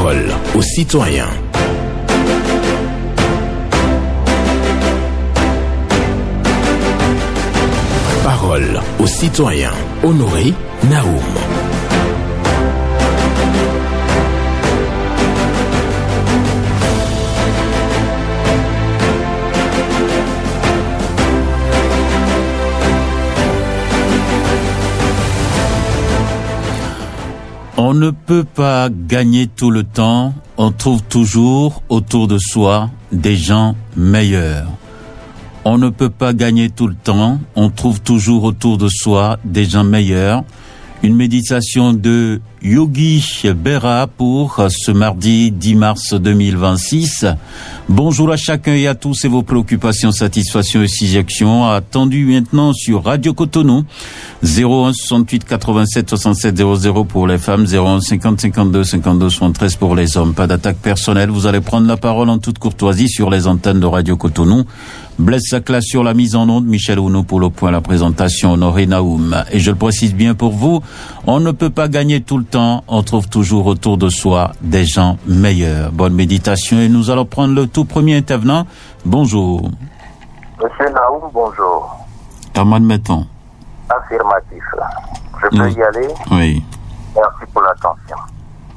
Parole aux citoyens. Parole aux citoyens. Honoré Naoum. On ne peut pas gagner tout le temps, on trouve toujours autour de soi des gens meilleurs. On ne peut pas gagner tout le temps, on trouve toujours autour de soi des gens meilleurs. Une méditation de Yogi Berra pour ce mardi 10 mars 2026. Bonjour à chacun et à tous et vos préoccupations, satisfactions et suggestions attendues maintenant sur Radio Cotonou. 01 68 87 67 00 pour les femmes, 01 50 52 52 73 pour les hommes. Pas d'attaque personnelle, vous allez prendre la parole en toute courtoisie sur les antennes de Radio Cotonou. Blaise Sacla sur la mise en onde, Michel Ouno pour le point, la présentation, Honoré Naoum. Et je le précise bien pour vous, on ne peut pas gagner tout le temps, on trouve toujours autour de soi des gens meilleurs. Bonne méditation et nous allons prendre le tout premier intervenant. Bonjour. Monsieur Naoum, bonjour. Herman Metton. Affirmatif. Je peux y aller? Oui. Merci pour l'attention.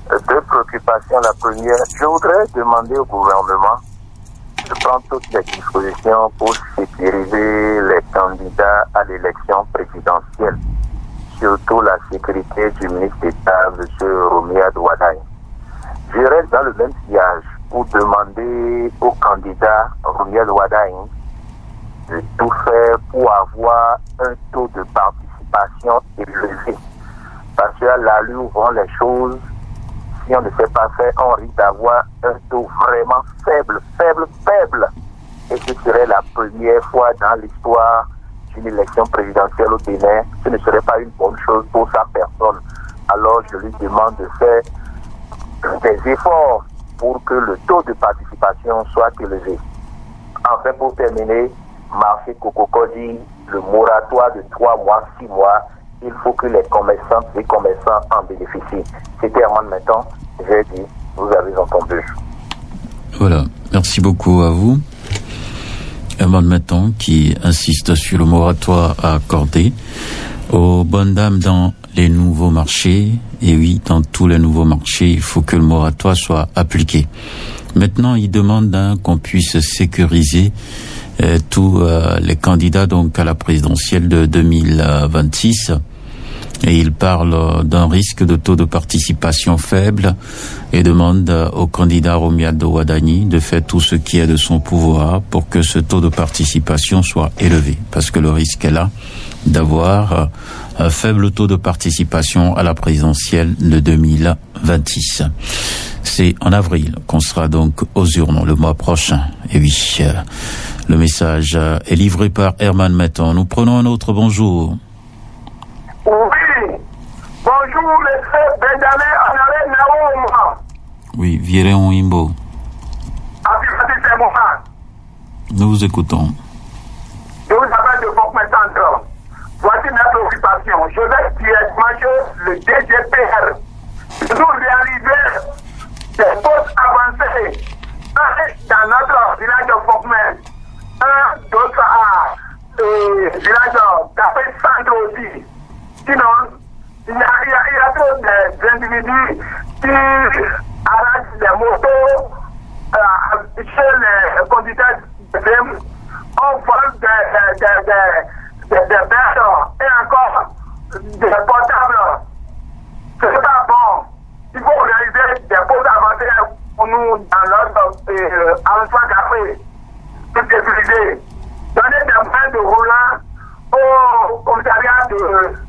Deux préoccupations. La première, je voudrais demander au gouvernement de prendre toutes les dispositions pour sécuriser les candidats à l'élection présidentielle, surtout la sécurité du ministre d'État, M. Romia Douadaï. Je reste dans le même sillage pour demander au candidat Romia Douadaï de tout faire pour avoir un taux de participation élevé. Parce qu'à l'allure vont les choses, si on ne sait pas faire, on risque d'avoir un taux vraiment faible. Et ce serait la première fois dans l'histoire d'une élection présidentielle au Bénin. Ce ne serait pas une bonne chose pour sa personne. Alors je lui demande de faire des efforts pour que le taux de participation soit élevé. Enfin, pour terminer, marché Cococodi, le moratoire de 3 mois, 6 mois, il faut que les commerçants et commerçants en bénéficient. C'était Herman Metton, j'ai dit, vous avez entendu. Voilà, merci beaucoup à vous. Herman Metton qui insiste sur le moratoire à accorder aux bonnes dames dans les nouveaux marchés. Et oui, dans tous les nouveaux marchés, il faut que le moratoire soit appliqué. Maintenant, il demande qu'on puisse sécuriser tous les candidats donc à la présidentielle de 2026. Et il parle d'un risque de taux de participation faible et demande au candidat Romia Douadaï de faire tout ce qui est de son pouvoir pour que ce taux de participation soit élevé. Parce que le risque est là d'avoir un faible taux de participation à la présidentielle de 2026. C'est en avril qu'on sera donc aux urnes le mois prochain. Et oui, le message est livré par Herman Metton. Nous prenons un autre bonjour. Oui, bonjour monsieur Benjamin Honoré Naoum. Oui, Viréon Imbo. Affirmatif, c'est moi. Nous vous écoutons. Je vous appelle de Fort-Métendre. Voici ma préoccupation. Je vais directement chez le DGPR. Nous réaliser des postes avancées. Un dans notre village de Fort-Métendre. Un d'autre à village d'Afrique-Centre aussi. Sinon, il y a trop d'individus qui arrachent des motos chez les conducteurs de film. On vole des verres et encore des portables. Ce n'est pas bon. Il faut réaliser des postes avancés pour nous dans notre emploi café. Tout sécurisé. Donner des moyens de roulant au commissariat de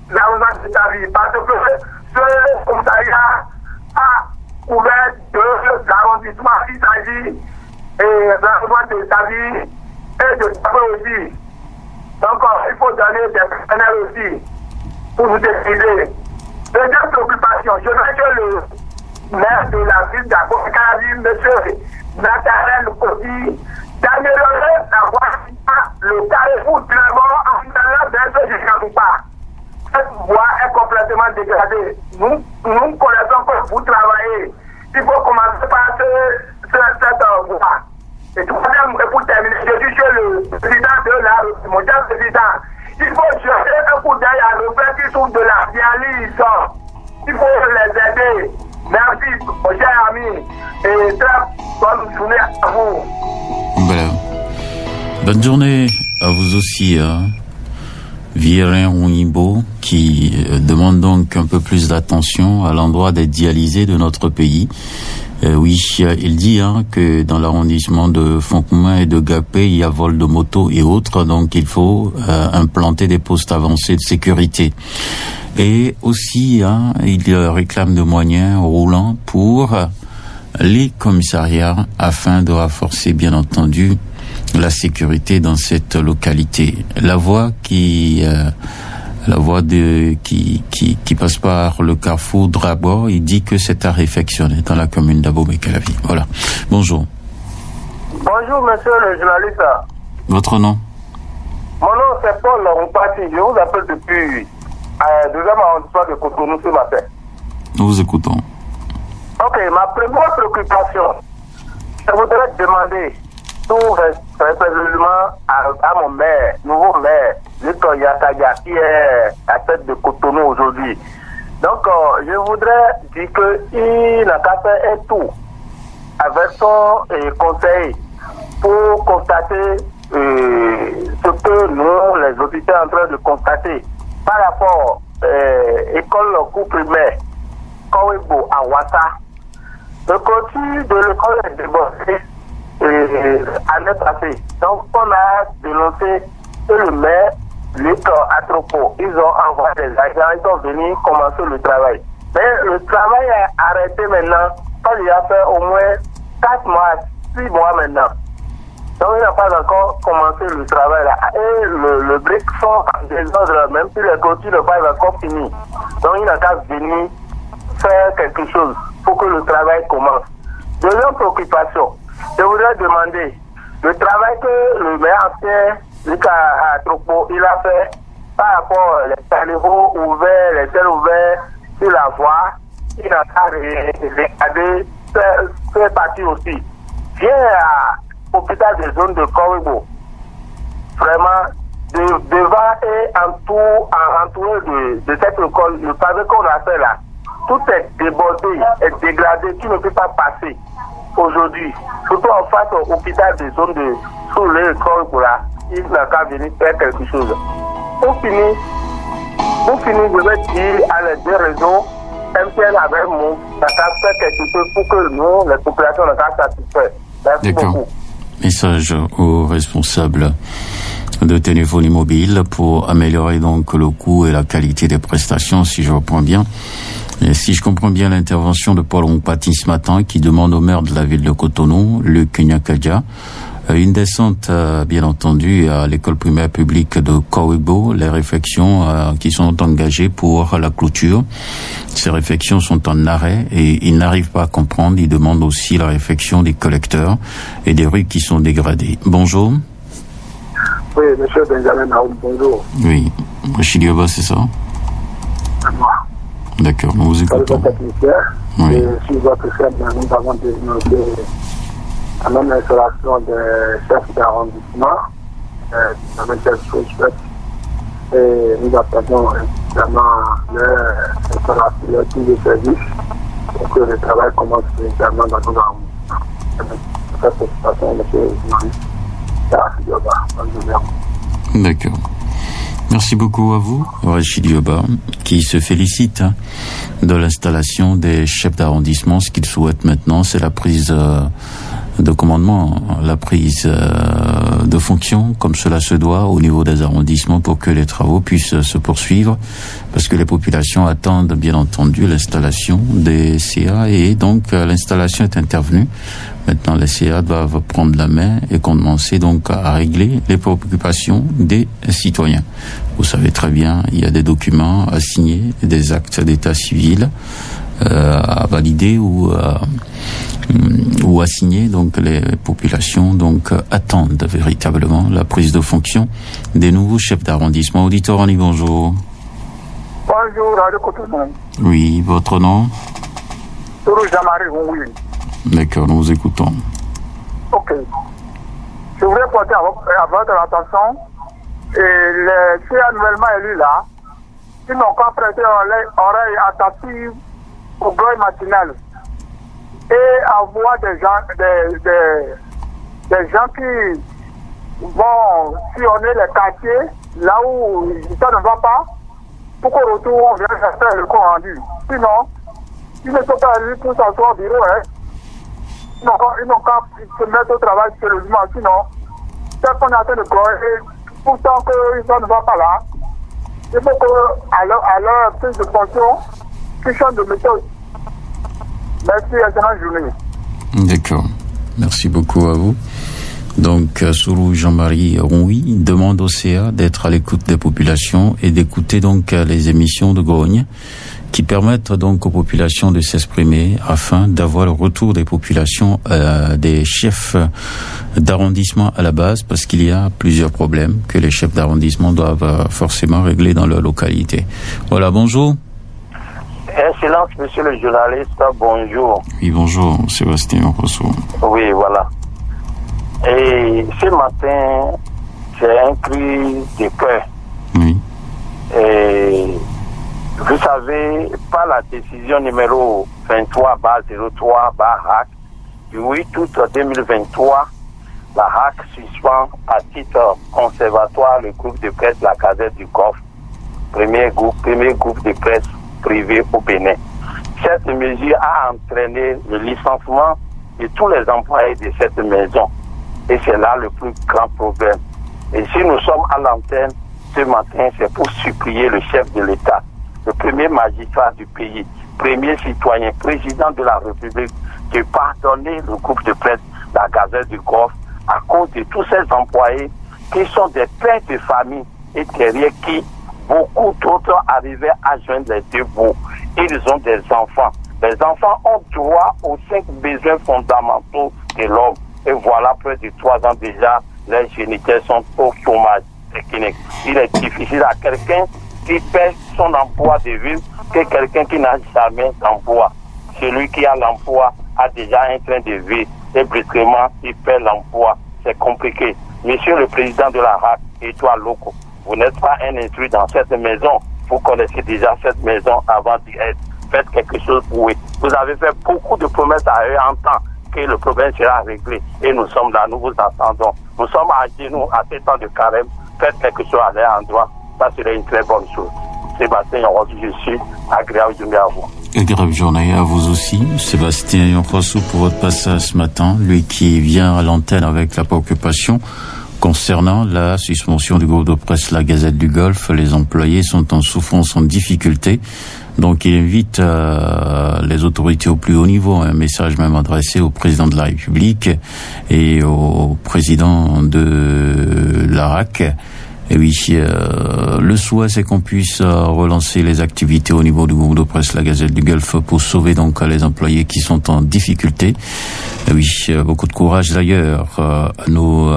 l'arrondissement de Tavi. Parce que ce commissariat a ouvert 2 arrondissements. Il s'agit de l'arrondissement de Tavi et de Tavi aussi. Donc, il faut donner des personnels aussi pour nous sécuriser. Deuxième préoccupation, je veux que le maire de la ville d'Aboukari, M. Nathanaël Koti, d'améliorer la voie, le carrefour Trevor en allant vers ce Jikaboupa. Cette voie est complètement dégradée. Nous connaissons que vous travaillez Il faut commencer par cette voie. Et troisième, pour terminer, je suis chez le président de mon cher président. Il faut jeter un coup d'œil à nos frères qui souffrent de la dialyse. Il faut les aider. Merci, mon cher ami. Et très bonne journée à vous. Voilà. Bonne journée à vous aussi, Viren Ouimbo, qui demande donc un peu plus d'attention à l'endroit des dialysés de notre pays. Oui, il dit que dans l'arrondissement de Fontenay et de Gapé, il y a vol de motos et autres, donc il faut implanter des postes avancés de sécurité. Et aussi, il réclame de moyens roulants pour les commissariats afin de renforcer, bien entendu, la sécurité dans cette localité. La voie qui passe par le carrefour Drabo, il dit que c'est à réfectionner dans la commune d'Abomey-Calavi. Voilà. Bonjour. Bonjour, monsieur le journaliste. Votre nom? Mon nom, c'est Paul Rompati. Je vous appelle depuis deuxième arrondissement de Cotonou ce matin. Nous vous écoutons. Ok, ma première préoccupation, je voudrais demander tout résolument à mon maire, nouveau maire, Victor Yataya, qui est à tête de Cotonou aujourd'hui. Donc, je voudrais dire qu'il n'a qu'à faire un tour avec son conseil pour constater ce que nous, les officiers, en train de constater par rapport à l'école cours primaire, Kowebo à Ouassa. Le contenu de l'école est débordé année passée. Donc, on a dénoncé que le maire, l'école Atropo, ils ont envoyé des agents, ils sont venus commencer le travail. Mais le travail est arrêté maintenant, quand il a fait au moins 4 mois, 6 mois maintenant. Donc, il n'a pas encore commencé le travail là. Et le brick sont en désordre, même si les clôtures ne sont pas encore finies. Donc, il n'a qu'à venir faire quelque chose pour que le travail commence. Deuxième préoccupation, je voudrais demander le travail que le maire ancien, Lucas Atropo, il a fait par rapport aux caniveaux ouverts, les ailes ouverts sur la voie, il n'a qu'à regarder cette partie aussi. Viens à l'hôpital de zone de Kowebo, vraiment devant et entouré de cette école, le pavé qu'on a fait là, tout est débordé, est dégradé, tu ne peux pas passer aujourd'hui. Surtout en face au hôpital de zone de sous l'école là, il n'a qu'à venir faire quelque chose. Pour finir, je vais dire à les deux réseaux, MTN avec nous, n'a qu'à faire quelque chose pour que nous, les populations, n'a qu'à satisfaire. Merci beaucoup. Message aux responsables de téléphonie mobile pour améliorer donc le coût et la qualité des prestations, si je reprends bien. Et si je comprends bien l'intervention de Paul Rompati ce matin, qui demande au maire de la ville de Cotonou, Luc Nyakadia, une descente, bien entendu, à l'école primaire publique de Kowebo, les réflexions qui sont engagées pour la clôture. Ces réflexions sont en arrêt et ils n'arrivent pas à comprendre. Ils demandent aussi la réflexion des collecteurs et des rues qui sont dégradées. Bonjour. Oui, monsieur Benjamin Naoum, bonjour. Oui, Rachid Yoba, c'est ça? C'est moi. D'accord, nous vous écoutons. Oui. Je suis votre chef, nous avons dénoncé la même installation des chefs d'arrondissement, la même chose faite. Et nous attendons évidemment l'installation tous les services pour que le travail commence évidemment dans nos arrondissements. Cette situation, monsieur Yoba. D'accord. Merci beaucoup à vous, Rachid Yoba, qui se félicite de l'installation des chefs d'arrondissement. Ce qu'il souhaite maintenant, c'est la prise de commandement, la prise de fonction, comme cela se doit au niveau des arrondissements, pour que les travaux puissent se poursuivre, parce que les populations attendent bien entendu l'installation des CA, et donc l'installation est intervenue. Maintenant, les CA doivent prendre la main et commencer donc à régler les préoccupations des citoyens. Vous savez très bien, il y a des documents à signer, des actes d'état civil à valider ou à signer. Donc les populations donc attendent véritablement la prise de fonction des nouveaux chefs d'arrondissement. Auditeur, on y bonjour. Bonjour, Radio Cotonou. Oui, votre nom? Tourou Jean-Marie, oui. D'accord, nous vous écoutons. Ok. Je voudrais porter à votre attention et ceux annuellement élus là, qui n'ont qu'à prêter oreille attentive au bruit matinal et avoir des gens qui vont sillonner les quartiers là où ça ne va pas pour qu'au retour on vienne faire le compte rendu. Sinon, ils ne sont pas élus pour s'asseoir au bureau, hein. Ils n'ont qu'à se mettre au travail sérieusement, sinon, c'est qu'on est en train de courir, pourtant que ça ne va pas là, il faut qu'à leur prise de fonction, qu'ils changent de méthode. Merci, excellente journée. D'accord, merci beaucoup à vous. Donc, Sourou Jean-Marie Rouy demande au CA d'être à l'écoute des populations et d'écouter donc les émissions de Grogne qui permettent donc aux populations de s'exprimer afin d'avoir le retour des populations, des chefs d'arrondissement à la base, parce qu'il y a plusieurs problèmes que les chefs d'arrondissement doivent forcément régler dans leur localité. Voilà, bonjour. Excellence, monsieur le journaliste, bonjour. Oui, bonjour, Sébastien Rousseau. Oui, voilà. Et ce matin, c'est un cri de cœur. Oui. Et vous savez, par la décision numéro 23/03/HAC du 8 août 2023, la HAC suspend à titre conservatoire le groupe de presse La Gazette du Golfe, premier groupe de presse privé au Bénin. Cette mesure a entraîné le licenciement de tous les employés de cette maison. Et c'est là le plus grand problème. Et si nous sommes à l'antenne ce matin, c'est pour supplier le chef de l'État, le premier magistrat du pays, premier citoyen, président de la République, de pardonner le groupe de presse, la Gazette du Golfe, à cause de tous ces employés qui sont des pères de famille et derrière qui beaucoup d'autres arrivaient à joindre les deux bouts. Ils ont des enfants. Les enfants ont droit aux 5 besoins fondamentaux de l'homme. Et voilà, près de 3 ans déjà, les géniteurs sont au chômage technique. Il est difficile à quelqu'un qui perd son emploi de vie que quelqu'un qui n'a jamais d'emploi. Celui qui a l'emploi a déjà un train de vie et brusquement, il perd l'emploi. C'est compliqué. Monsieur le président de la RAC, Étoile Loco, vous n'êtes pas un intrus dans cette maison. Vous connaissez déjà cette maison avant d'y être. Faites quelque chose pour eux. Vous avez fait beaucoup de promesses à eux en temps que le problème sera réglé. Et nous sommes là, nous vous attendons. Nous sommes à genoux à 7 ans de carême. Faites quelque chose à leur endroit. Ça serait une très bonne chose. Sébastien, je suis agréable journée à vous. Agréable journée à vous aussi. Sébastien Yonkrossou pour votre passage ce matin. Lui qui vient à l'antenne avec la préoccupation concernant la suspension du groupe de presse La Gazette du Golfe. Les employés sont en souffrance, en difficulté. Donc il invite les autorités au plus haut niveau, un message même adressé au président de la République et au président de l'ARAC. Et oui, le souhait c'est qu'on puisse relancer les activités au niveau du groupe de presse La Gazette du Golfe pour sauver donc les employés qui sont en difficulté. Et oui, beaucoup de courage d'ailleurs à nos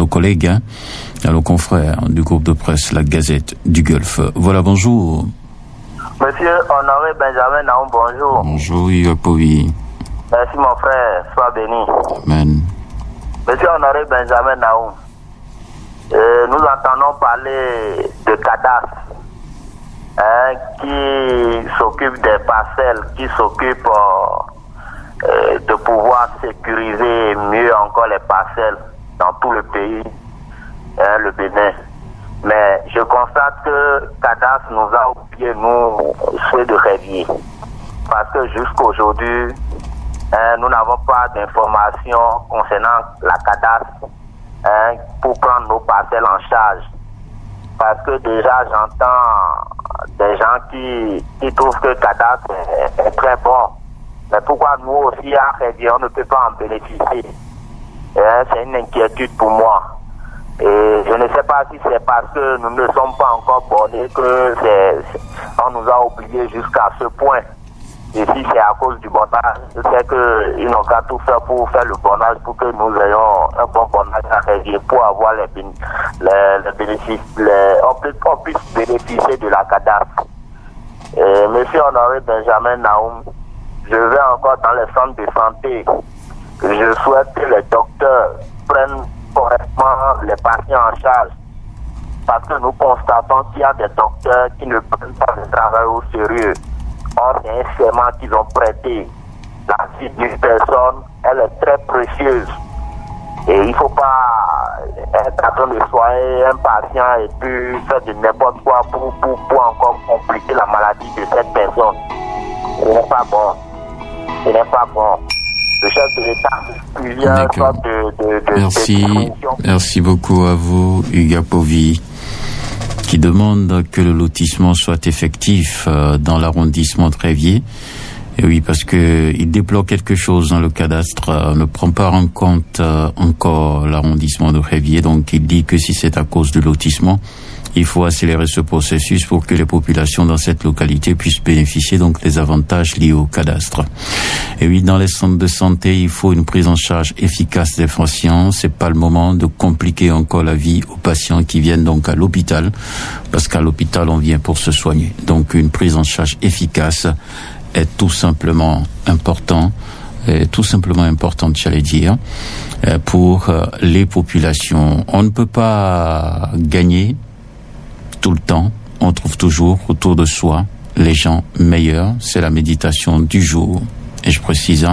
collègues, à nos confrères du groupe de presse La Gazette du Golfe. Voilà, bonjour. Monsieur Honoré Benjamin Naoum, bonjour. Bonjour, Yapovi. Merci mon frère, sois béni. Amen. Monsieur Honoré Benjamin Naoum, nous entendons parler de cadastre qui s'occupe des parcelles, qui s'occupe de pouvoir sécuriser mieux encore les parcelles dans tout le pays, le Bénin. Mais je constate que cadastre nous a oublié, nous, ceux de Révier. Parce que jusqu'aujourd'hui, nous n'avons pas d'informations concernant la cadastre pour prendre nos parcelles en charge. Parce que déjà, j'entends des gens qui trouvent que cadastre est très bon. Mais pourquoi nous aussi, à Révier, on ne peut pas en bénéficier? C'est une inquiétude pour moi. Et je ne sais pas si c'est parce que nous ne sommes pas encore bornés que on nous a oubliés jusqu'à ce point. Et si c'est à cause du bornage, je sais qu'ils n'ont qu'à tout faire pour faire le bornage, pour que nous ayons un bon bornage à Révier, pour avoir les bénéfices, on puisse bénéficier de la cadastre. Monsieur Honoré Benjamin Naoum, je vais encore dans les centres de santé. Je souhaite que les docteurs prennent correctement les patients en charge. Parce que nous constatons qu'il y a des docteurs qui ne prennent pas le travail au sérieux. Or, c'est un serment qu'ils ont prêté. La vie d'une personne, elle est très précieuse. Et il ne faut pas être en train de soigner un patient et puis faire de n'importe quoi pour encore compliquer la maladie de cette personne. Ce n'est pas bon. Ce n'est pas bon. Le chef de l'État, plusieurs sortes de Merci beaucoup à vous, Hugues Apovi, qui demande que le lotissement soit effectif dans l'arrondissement de Révier. Et oui, parce que il déplore quelque chose dans le cadastre, ne prend pas en compte encore l'arrondissement de Révier. Donc, il dit que si c'est à cause du lotissement, il faut accélérer ce processus pour que les populations dans cette localité puissent bénéficier donc des avantages liés au cadastre. Et oui, dans les centres de santé, il faut une prise en charge efficace des patients. C'est pas le moment de compliquer encore la vie aux patients qui viennent donc à l'hôpital, parce qu'à l'hôpital, on vient pour se soigner. Donc, une prise en charge efficace est tout simplement importante, j'allais dire, pour les populations. On ne peut pas gagner tout le temps. On trouve toujours autour de soi les gens meilleurs. C'est la méditation du jour. Et je précise,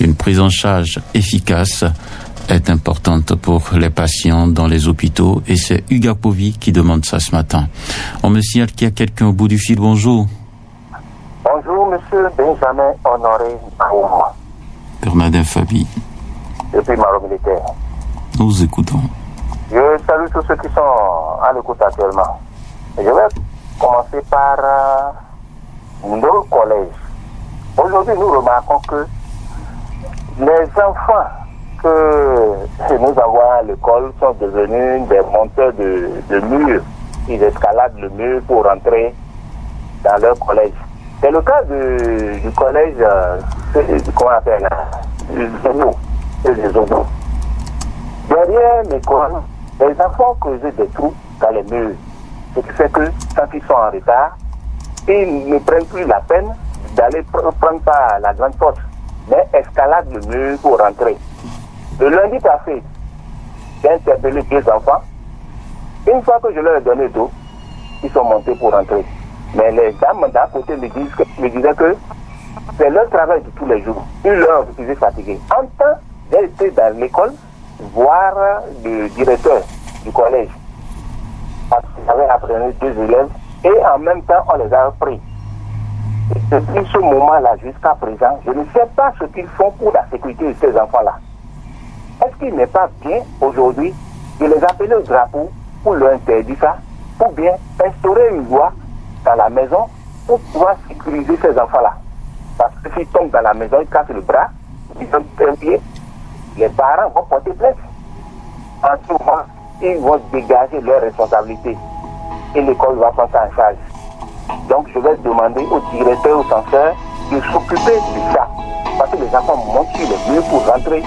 une prise en charge efficace est importante pour les patients dans les hôpitaux. Et c'est Hugues Apovi qui demande ça ce matin. On me signale qu'il y a quelqu'un au bout du fil. Bonjour. Bonjour, monsieur Benjamin Honoré Maroum. Bernardin Fabi. Depuis Maroum militaire. Nous vous écoutons. Je salue tous ceux qui sont à l'écoute actuellement. Je vais commencer par nos collèges. Aujourd'hui, nous remarquons que les enfants que nous avons à l'école sont devenus des monteurs de murs. Ils escaladent le mur pour rentrer dans leur collège. C'est le cas du collège, comment on appelle, des Zobo. Derrière l'école, les enfants creusaient des trous dans les murs. Ce qui fait que, quand ils sont en retard, ils ne prennent plus la peine d'aller prendre par la grande porte, mais escaladent le mur pour rentrer. Le lundi passé, j'ai interpellé 2 enfants. Une fois que je leur ai donné d'eau, ils sont montés pour rentrer. Mais les dames d'à côté me disaient que c'est leur travail de tous les jours. Ils leur étaient fatigués. En temps, j'ai été dans l'école voir le directeur du collège. Parce qu'ils avaient appris 2 élèves et en même temps, on les a pris. Et depuis ce moment-là jusqu'à présent, je ne sais pas ce qu'ils font pour la sécurité de ces enfants-là. Est-ce qu'il n'est pas bien aujourd'hui de les appeler au drapeau pour leur interdire ça, ou bien instaurer une loi dans la maison pour pouvoir sécuriser ces enfants-là? Parce que s'ils tombent dans la maison, ils cassent le bras, ils sont un pied, les parents vont porter plainte. En ce moment, ils vont dégager leurs responsabilités et l'école va prendre ça en charge. Donc je vais demander au directeur, au censeur de s'occuper de ça. Parce que les enfants montent sur les murs pour rentrer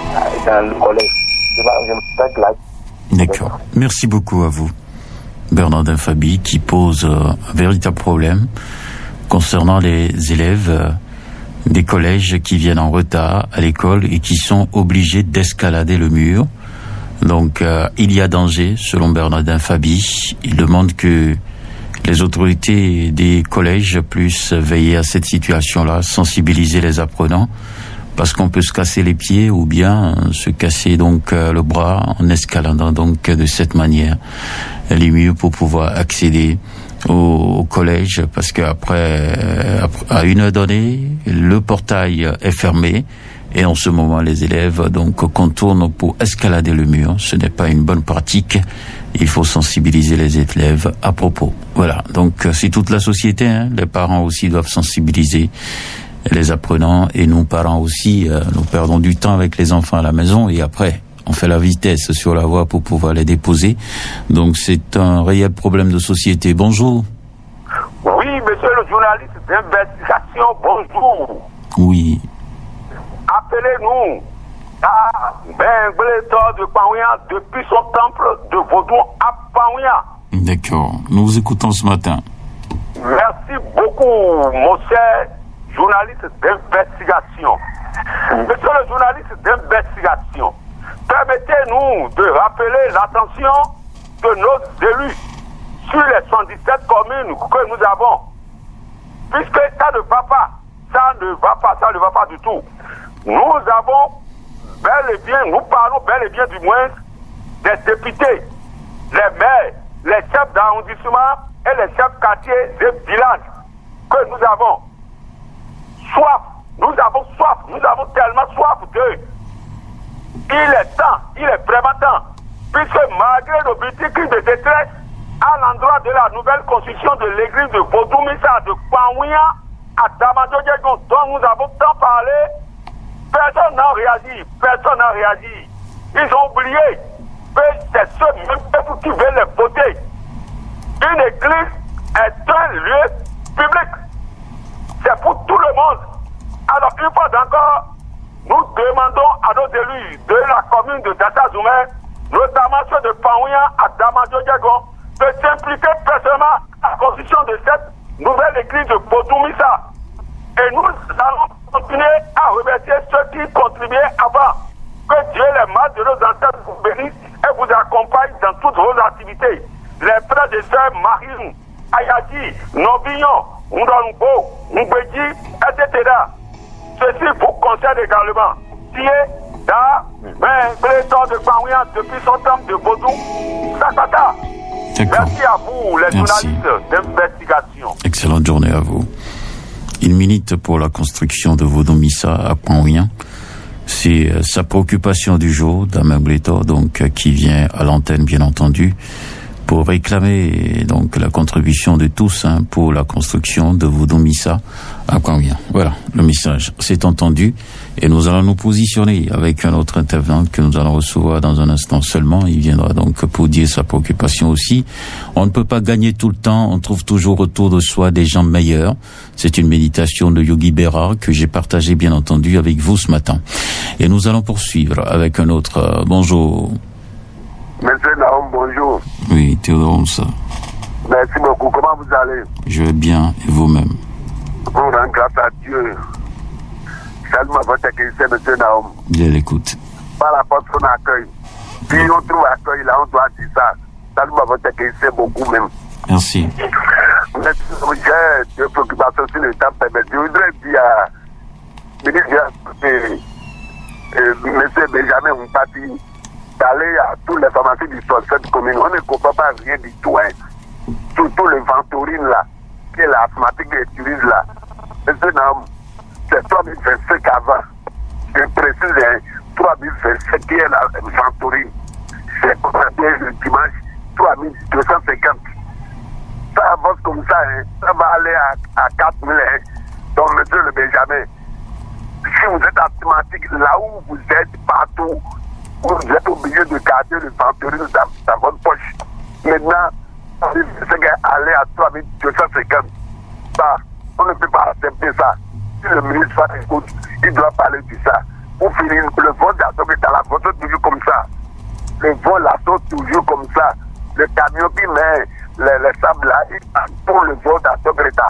dans le collège. Je me traite là. D'accord. Merci beaucoup à vous, Bernardin Fabi, qui pose un véritable problème concernant les élèves des collèges qui viennent en retard à l'école et qui sont obligés d'escalader le mur. Donc, il y a danger, selon Bernardin Fabi. Il demande que les autorités des collèges puissent veiller à cette situation-là, sensibiliser les apprenants, parce qu'on peut se casser les pieds ou bien se casser donc le bras en escaladant donc de cette manière les murs pour pouvoir accéder au collège, parce qu'après, à une heure donnée, le portail est fermé. Et en ce moment, les élèves donc contournent pour escalader le mur. Ce n'est pas une bonne pratique. Il faut sensibiliser les élèves à propos. Voilà. Donc c'est toute la société. Les parents aussi doivent sensibiliser les apprenants et nous parents aussi. Nous perdons du temps avec les enfants à la maison et après on fait la vitesse sur la voie pour pouvoir les déposer. Donc c'est un réel problème de société. Bonjour. Oui, monsieur le journaliste d'investigation, bonjour. Oui. Appelez-nous à Bengletor de Paouia depuis son temple de Vaudou à Paouia. D'accord. Nous vous écoutons ce matin. Merci beaucoup, mon cher journaliste d'investigation. Monsieur le journaliste d'investigation, permettez-nous de rappeler l'attention de nos élus sur les 117 communes que nous avons. Puisque ça ne va pas, ça ne va pas du tout. Nous avons bel et bien, nous parlons bel et bien du moins des députés, les maires, les chefs d'arrondissement et les chefs quartiers des villages que nous avons. Soif, nous avons tellement soif d'eux. Il est temps, il est vraiment temps, puisque malgré nos boutiques de détresse, à l'endroit de la nouvelle construction de l'église de Vodou-Missa de Kwanouya à Damadjo-Djegon, dont nous avons tant parlé, personne n'a réagi. Ils ont oublié que c'est ceux même peuples qui veulent les voter. Une église est un lieu public. C'est pour tout le monde. Alors, une fois encore, nous demandons à nos élus de la commune de Data-Zoumé, notamment ceux de Kwanouya à Damadjo-Djegon, de s'impliquer personnellement à la construction de cette nouvelle église de Vodou-Missa. Et nous allons continuer à remercier ceux qui contribuaient avant. Que Dieu, les mains de nos ancêtres, vous bénisse et vous accompagne dans toutes vos activités. Les frères et sœurs Marine, Ayadi, Nobignon, Ndongo, Mbedji, etc. Ceci vous concerne également. Qui est dans Bléton de Kwanouya depuis son temps de Vodou, Sakata. D'accord. Merci à vous, les journalistes d'investigation. Excellente journée à vous. Il milite pour la construction de Vodou-Missa à Kwanouya. C'est sa préoccupation du jour, Damien Blétor, donc, qui vient à l'antenne, bien entendu, pour réclamer donc la contribution de tous pour la construction de Vodou-Missa à Kwanouya. Voilà, le message s'est entendu et nous allons nous positionner avec un autre intervenant que nous allons recevoir dans un instant seulement. Il viendra donc pour dire sa préoccupation aussi. On ne peut pas gagner tout le temps, on trouve toujours autour de soi des gens meilleurs. C'est une méditation de Yogi Berra que j'ai partagée bien entendu avec vous ce matin. Et nous allons poursuivre avec un autre. Bonjour. Monsieur Naoum, bonjour. Oui, Théodore Onsa. Merci beaucoup. Comment vous allez? Je vais bien, et vous-même? On rend grâce à Dieu. Salut ma votre technicien, monsieur Naoum. Bien l'écoute. Par rapport à son accueil. Si on trouve accueil là, on doit dire ça. Salut ma votre technicien, beaucoup même. Merci. J'ai deux préoccupations sur le temps permettre. Je voudrais dire à monsieur Benjamin Mpati d'aller à toutes les pharmacies du 67 communes. On ne comprend pas rien du tout. Surtout le Ventourine là, qui est l'asthmatique des touristes là. Monsieur Naoum, c'est 3025 avant. Je précise, 3025 qui est la Ventourine. C'est le dimanche 3250. Ça avance comme ça, ça va aller à 4000. Donc, monsieur le Benjamin, si vous êtes asthmatique, là où vous êtes partout, vous êtes obligé de garder le Ventourine dans votre poche. Maintenant, c'est aller à 3250. Ça, on ne peut pas accepter ça. Si le ministre écoute, il doit parler de ça. Pour finir, le vol d'assaut est à la photo toujours comme ça. Le vol d'assaut toujours comme ça. Le camion qui met les sables là, il passe pour le vol d'assaut Greta.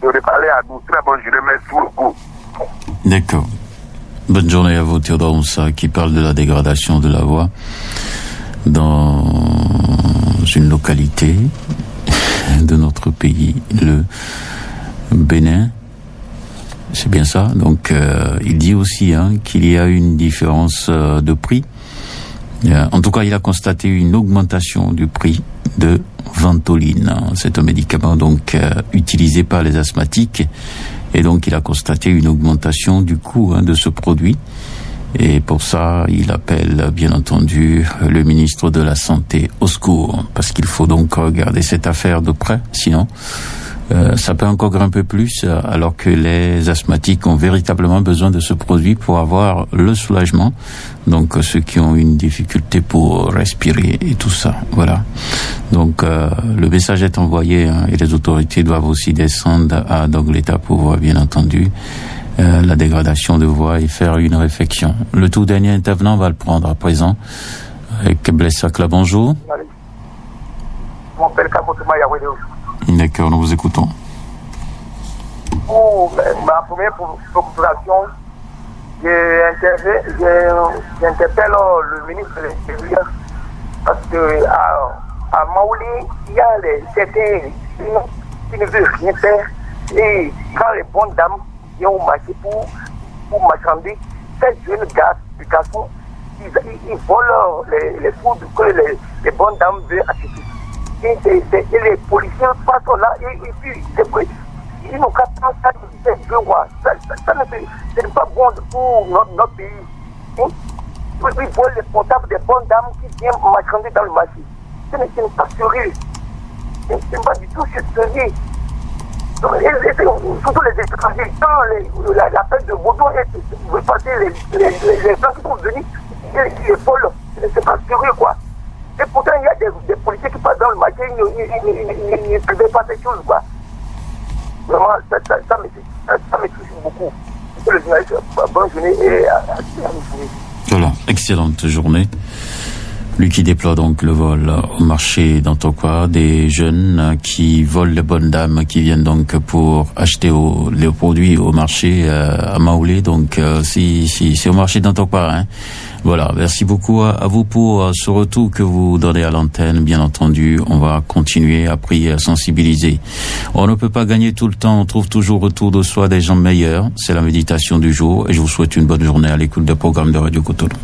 De reparler à nous. Très bonne journée, merci beaucoup. D'accord. Bonne journée à vous, Théodore Onsa, qui parle de la dégradation de la voie dans une localité de notre pays, le Bénin. C'est bien ça. Donc, il dit aussi qu'il y a une différence de prix. En tout cas, il a constaté une augmentation du prix de Ventoline. C'est un médicament donc utilisé par les asthmatiques. Et donc, il a constaté une augmentation du coût de ce produit. Et pour ça, il appelle, bien entendu, le ministre de la Santé au secours. Parce qu'il faut donc regarder cette affaire de près. Sinon, ça peut encore grimper plus, alors que les asthmatiques ont véritablement besoin de ce produit pour avoir le soulagement. Donc, ceux qui ont une difficulté pour respirer et tout ça. Voilà. Donc, le message est envoyé, et les autorités doivent aussi descendre à l'État pour voir, bien entendu, la dégradation de voix et faire une réflexion. Le tout dernier intervenant va le prendre à présent avec Blessacla. Bonjour. Mon père Kamotouma Yahweh. D'accord, nous vous écoutons. pour ma première procuration, j'interpelle le ministre de l'Intérieur parce que à Maoulé, il y a certains qui ne veulent rien faire et quand les bonnes dames viennent au marché pour marchander, ces jeunes garçons, ils volent les foudres que les bonnes dames veulent acheter. Et les policiers passent là et puis ils n'ont qu'à prendre ça de deux mois. Ça n'est pas bon pour notre pays. Ils volent les portables des bonnes dames qui viennent marchander dans le marché. Ce n'est pas sérieux. Ce n'est pas du tout sérieux. Surtout les étrangers, quand la fête de Baudouin veut passer les gens qui vont venir, ils les volent. C'est pas sérieux, quoi. Et pourtant, il y a des policiers qui passent dans le marché, ils ne prévoient pas ces choses, quoi. Vraiment, ça me touche beaucoup. Bonne journée et à la journée. Voilà, excellente journée. Lui qui déploie donc le vol au marché d'Antokwa, des jeunes qui volent les bonnes dames qui viennent donc pour acheter les produits au marché à Maoulé. Donc c'est au marché d'Antokwa. Hein. Voilà, merci beaucoup à vous pour ce retour que vous donnez à l'antenne. Bien entendu, on va continuer à prier, à sensibiliser. On ne peut pas gagner tout le temps, on trouve toujours autour de soi des gens meilleurs. C'est la méditation du jour et je vous souhaite une bonne journée à l'écoute des programmes de Radio Cotonou.